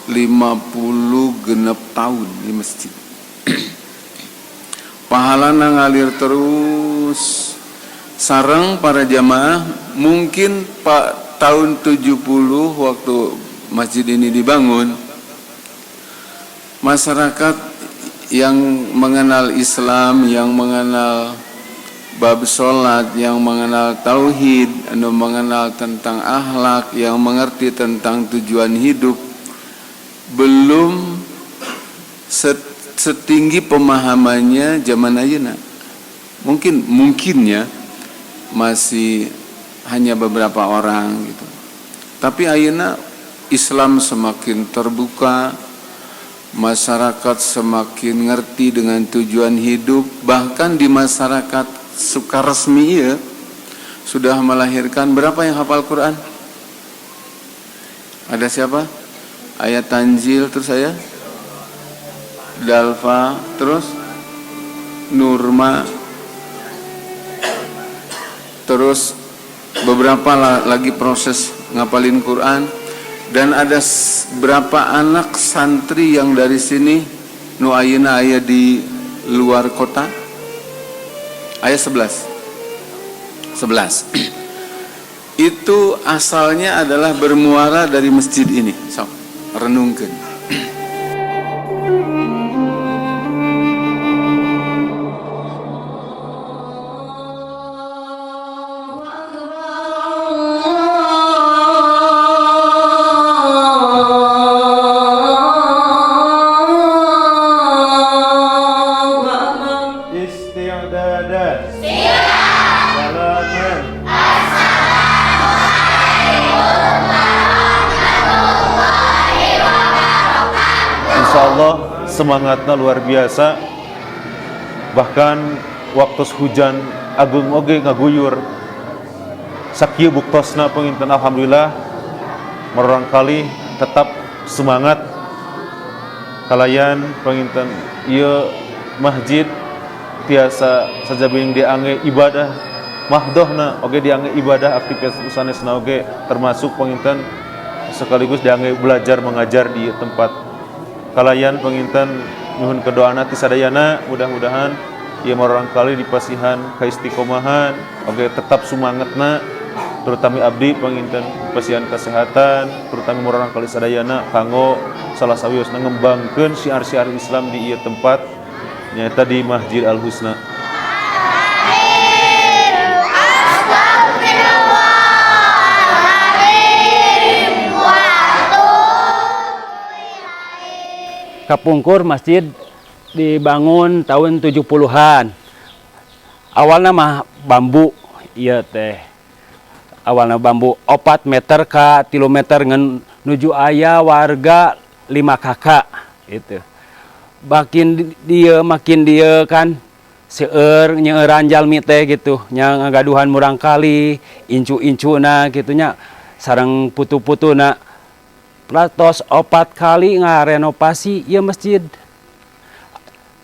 genep tahun di masjid. Pahalana ngalir terus. Sareng para jamaah mungkin tahun 70 waktu masjid ini dibangun, masyarakat yang mengenal Islam, yang mengenal bab sholat, yang mengenal tauhid, yang mengenal tentang akhlak, yang mengerti tentang tujuan hidup, belum setinggi pemahamannya zaman ayeuna. Mungkinnya masih hanya beberapa orang gitu. Tapi ayeuna Islam semakin terbuka, masyarakat semakin ngerti dengan tujuan hidup. Bahkan di masyarakat Sukaresmi ya sudah melahirkan berapa yang hafal Quran? Ada siapa? Ayat Tanzil, terus saya Dalfa, terus Nurma, terus beberapa lagi proses ngapalin Quran. Dan ada berapa anak santri yang dari sini nu ayeuna aya di luar kota? Ayat 11 itu asalnya adalah bermuara dari masjid ini. Sok renungkeun. Insyaallah semangatnya luar biasa. Bahkan waktu hujan agung oge ngaguyur sakieu buktosna penginten alhamdulillah merorang kali tetap semangat kalayan penginten ieu masjid tiasa sajabing diangge ibadah mahdohna oge diangge ibadah aktivitas sanesna oge termasuk penginten sekaligus diangge belajar mengajar di tempat kalayan penginten nyuhun kedoana ti sadayana mudah-mudahan ieu marorang kali dipasihan kaistiqomahan oge tetap sumangetna terutama abdi penginten pasihan kesehatan terutama marorang kali sadayana kanggo salah sawiosna ngembangkeun syiar-syiar Islam di ieu tempat nyaeta di Masjid Al Husna. Kapungkur masjid dibangun tahun 70-an. Awalnya mah bambu, iya teh. Awalnya bambu 4 meter ka 3 meter ngan nuju aya warga 5 kakak gitu. Makin dia kan seueur nyeueuran jalmi teh gitu, nya ngagaduhan murang kali, incu-incuna gitu nya sareng putu-putuna. Platos 4 kali ngarenovasi ieu masjid.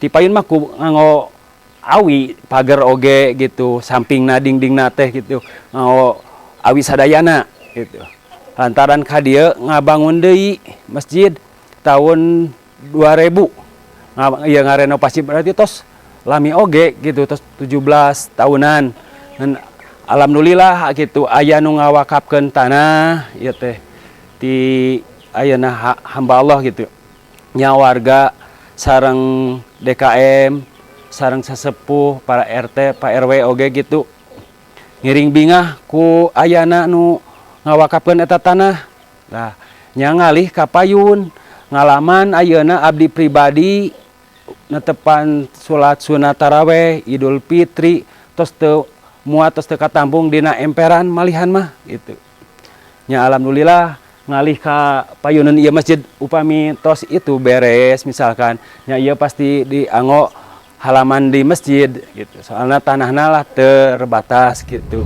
Ti payun mah ku nganggo awi pagar oge gitu, sampingna dindingna teh gitu. Nganggo awi sadayana gitu. Lantaran ka dieu ngabangun deui masjid tahun 2000. Ieu ngarenovasi berarti tos lami oge gitu, tos 17 tahunan. Dan alhamdulillah gitu aya nu ngawakafkeun tanah ieu teh ti ayeuna hamba Allah gitu. Nya warga sareng DKM, sareng sesepuh, para RT, Pak RW oge gitu. Ngiring bingah ku ayana nu ngawakafkeun eta tanah. Nah, nya ngalih ka payun, ngalaman ayeuna abdi pribadi netepan salat sunat tarawih, Idul Fitri, tos teu muat tos teu katampung dina emperan malihan mah gitu. Nya alhamdulillah ngalih ka payunan ieu masjid upami tos itu beres misalkan nya ieu pasti dianggo halaman di masjid gitu soalnya tanahna lah terbatas gitu.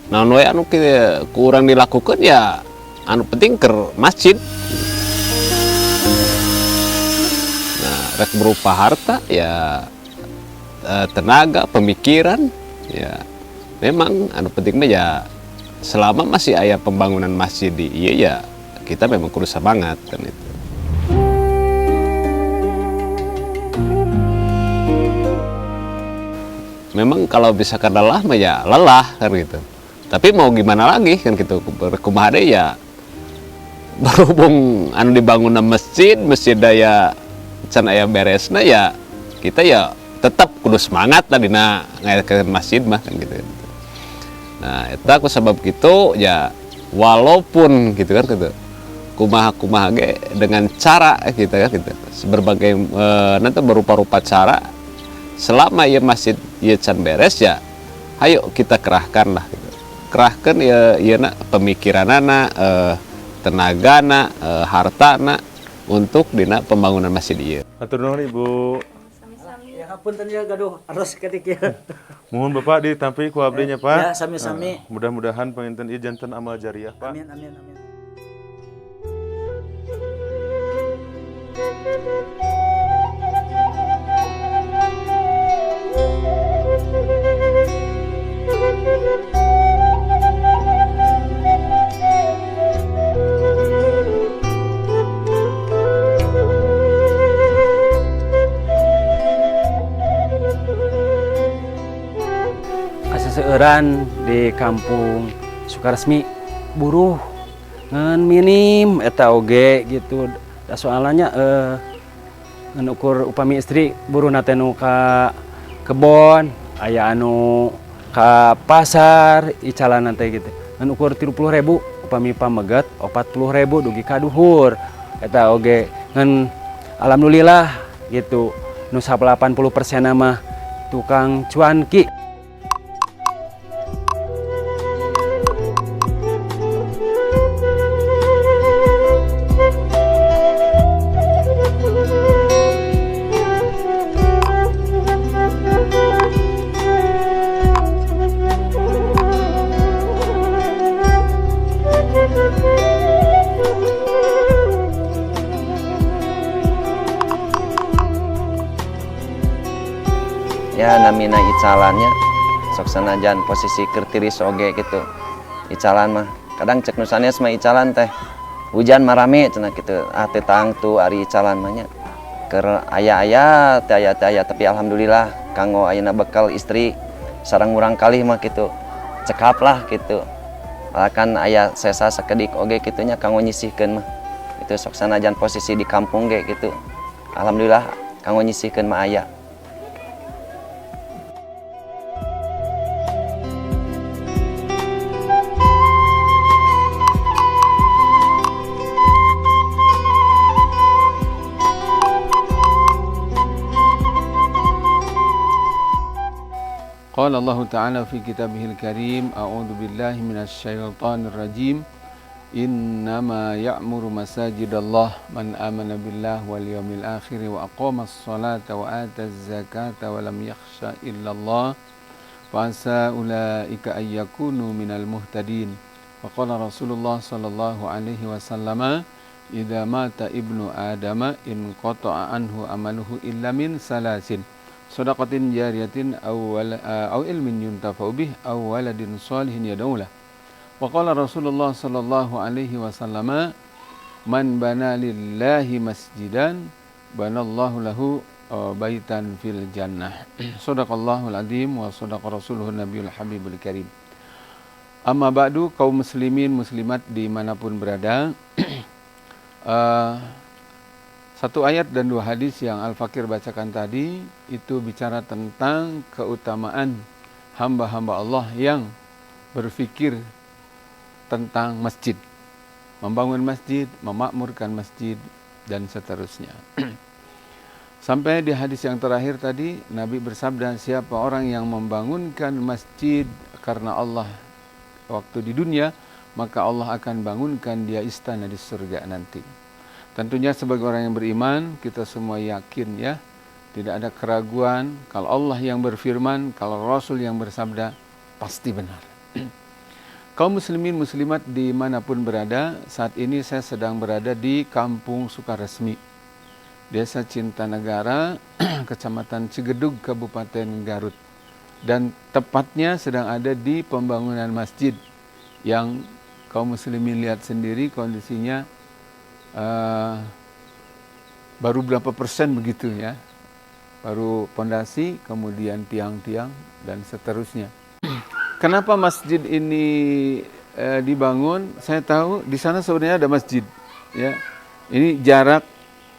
Nah, anu kurang dilakukan ya anu penting ke masjid. Nah, rek berupa harta ya, tenaga, pemikiran ya. Memang anu penting mah ya selama masih aya pembangunan masjid di iya ya kita memang kudu semangat kan itu. Memang kalau bisa kan lelah mah ya lelah kan gitu. Tapi mau gimana lagi kan gitu, kumaha deui ya berhubung anu dibangun masjid daya can aya beresna ya kita ya tetap kudu semangat tadi ngayakeun masjid mah kan gitu. Nah, eta ku sebab gitu ya walaupun gitu kan gitu. Kumaha ge dengan cara gitu kan gitu. Berbagai nanti berupa-rupa cara selama ya masjid ieu can beres ya ayo kita kerahkan lah gitu. Kerahkan ya ieu pemikiranana, tenagana, hartana untuk dina pembangunan masjid ieu. Atur nuhun Ibu. Ya hapunten ya gaduh arus ketik ya. Mohon Bapak ditampi ku abdinya Pak. Ya sami-sami. Mudah-mudahan panginten ieu janten amal jariah Pak. Amin amin amin. Kaseseueuran di kampung Sukaresmi buruh ngan minim eta oge gitu. Da soalnya ngan ukur upami istri buruh nate nu ka kebon, aya anu ka pasar icalan teh gitu. Ngan ukur 30.000 upami pameget 40.000 dugi ka duhur. Eta oge ngan alhamdulillah gitu. Nu 80% mah tukang cuanki. Ya namina icalannya sok sanajan posisi kertiris oge gitu icalan mah kadang cek nusanes mah icalan teh hujan marame cenah gitu teh tang tu ari icalan mah nya keur aya teh aya tapi alhamdulillah kanggo ayeuna bekal istri sareng urang kalih mah gitu cekap lah gitu kan aya sesa sakedik oge kitunya kanggo nyisihkeun mah itu sok sanajan posisi di kampung ge gitu alhamdulillah kanggo nyisihkeun mah aya. Qala Allah Ta'ala fi kitabihil karim a'udzu billahi minasy syaithanir rajim innama ya'muru masajidallah man amana billahi wal yawmil akhir wa aqamas salata wa ataz zakata wa lam yakhsha illallah fa asa ulaika ay yakunu minal muhtadin wa qala Rasulullah sallallahu alaihi wasallam idza mata ibnu adama in qata'a anhu amaluhu illa min salasin sadaqatin jariyatin aw ilmin yuntafa'u bih aw waladin shalihin yad'u lah. Wa qala Rasulullah sallallahu alaihi wasallam man bana lillahi masjidan banallahu lahu baitan fil jannah. Shadaqallahul azim wa shadaqa rasuluhun nabiyul habibul karim. Amma ba'du kaum muslimin muslimat dimanapun berada. Satu ayat dan dua hadis yang Al-Fakir bacakan tadi itu bicara tentang keutamaan hamba-hamba Allah yang berfikir tentang masjid, membangun masjid, memakmurkan masjid, dan seterusnya. Sampai di hadis yang terakhir tadi, Nabi bersabda, siapa orang yang membangunkan masjid karena Allah waktu di dunia, maka Allah akan bangunkan dia istana di surga nanti. Tentunya sebagai orang yang beriman, kita semua yakin ya, tidak ada keraguan kalau Allah yang berfirman, kalau Rasul yang bersabda, pasti benar. Kaum muslimin muslimat dimanapun berada, saat ini saya sedang berada di kampung Sukaresmi, Desa Cintanegara, Kecamatan Cigedug, Kabupaten Garut. Dan tepatnya sedang ada di pembangunan masjid yang kaum muslimin lihat sendiri kondisinya baru berapa persen begitu ya. Baru pondasi, kemudian tiang-tiang dan seterusnya. Kenapa masjid ini dibangun? Saya tahu di sana sebenarnya ada masjid ya. Ini jarak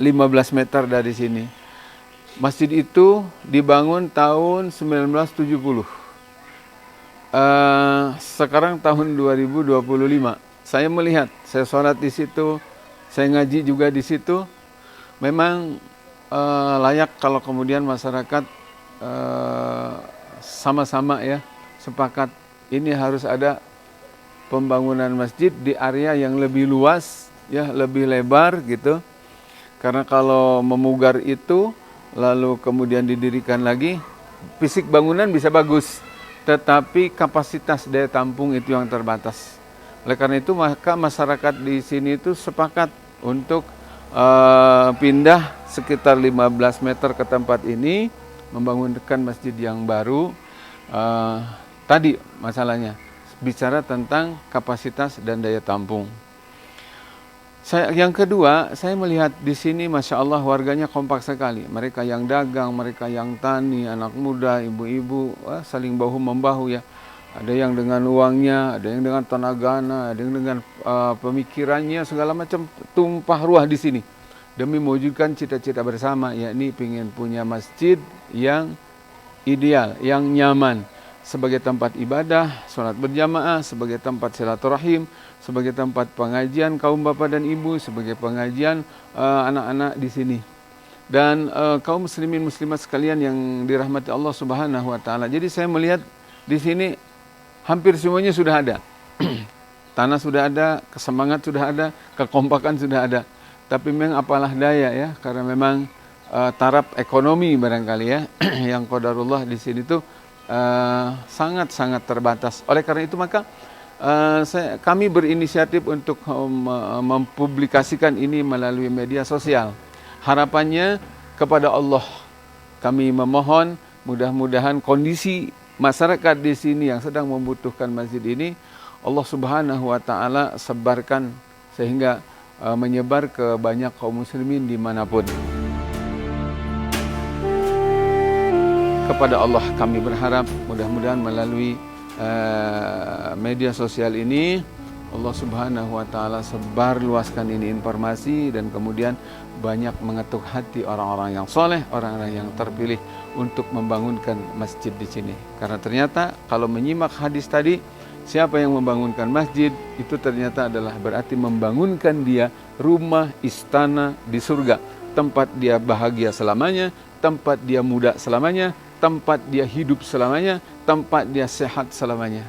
15 meter dari sini. Masjid itu dibangun tahun 1970. Sekarang tahun 2025. Saya melihat, saya sholat di situ, saya ngaji juga di situ. Memang layak kalau kemudian masyarakat sama-sama ya sepakat ini harus ada pembangunan masjid di area yang lebih luas, ya lebih lebar gitu. Karena kalau memugar itu lalu kemudian didirikan lagi, fisik bangunan bisa bagus, tetapi kapasitas daya tampung itu yang terbatas. Oleh karena itu maka masyarakat di sini itu sepakat untuk pindah sekitar 15 meter ke tempat ini, membangunkan masjid yang baru. Tadi masalahnya bicara tentang kapasitas dan daya tampung. Yang kedua, saya melihat di sini Masya Allah warganya kompak sekali. Mereka yang dagang, mereka yang tani, anak muda, ibu-ibu, saling bahu-membahu ya. Ada yang dengan uangnya, ada yang dengan tenaganya, ada yang dengan pemikirannya, segala macam tumpah ruah di sini. Demi mewujudkan cita-cita bersama, yakni ingin punya masjid yang ideal, yang nyaman. Sebagai tempat ibadah, sholat berjamaah, sebagai tempat silaturahim, sebagai tempat pengajian kaum bapak dan ibu, sebagai pengajian anak-anak di sini. Dan kaum muslimin muslimat sekalian yang dirahmati Allah Subhanahu wa taala. Jadi saya melihat di sini hampir semuanya sudah ada. Tanah sudah ada, kesemangat sudah ada, kekompakan sudah ada. Tapi memang apalah daya ya, karena memang taraf ekonomi barangkali ya yang qadarullah di sini tuh sangat-sangat terbatas. Oleh karena itu maka kami berinisiatif untuk mempublikasikan ini melalui media sosial. Harapannya kepada Allah kami memohon mudah-mudahan kondisi masyarakat di sini yang sedang membutuhkan masjid ini Allah Subhanahu wa taala sebarkan sehingga menyebar ke banyak kaum muslimin dimanapun. Kepada Allah kami berharap mudah-mudahan melalui media sosial ini Allah Subhanahu wa taala sebar luaskan ini informasi dan kemudian banyak mengetuk hati orang-orang yang soleh, orang-orang yang terpilih untuk membangunkan masjid di sini. Karena ternyata kalau menyimak hadis tadi, siapa yang membangunkan masjid itu ternyata adalah berarti membangunkan dia rumah istana di surga, tempat dia bahagia selamanya, tempat dia muda selamanya, tempat dia hidup selamanya, tempat dia sehat selamanya.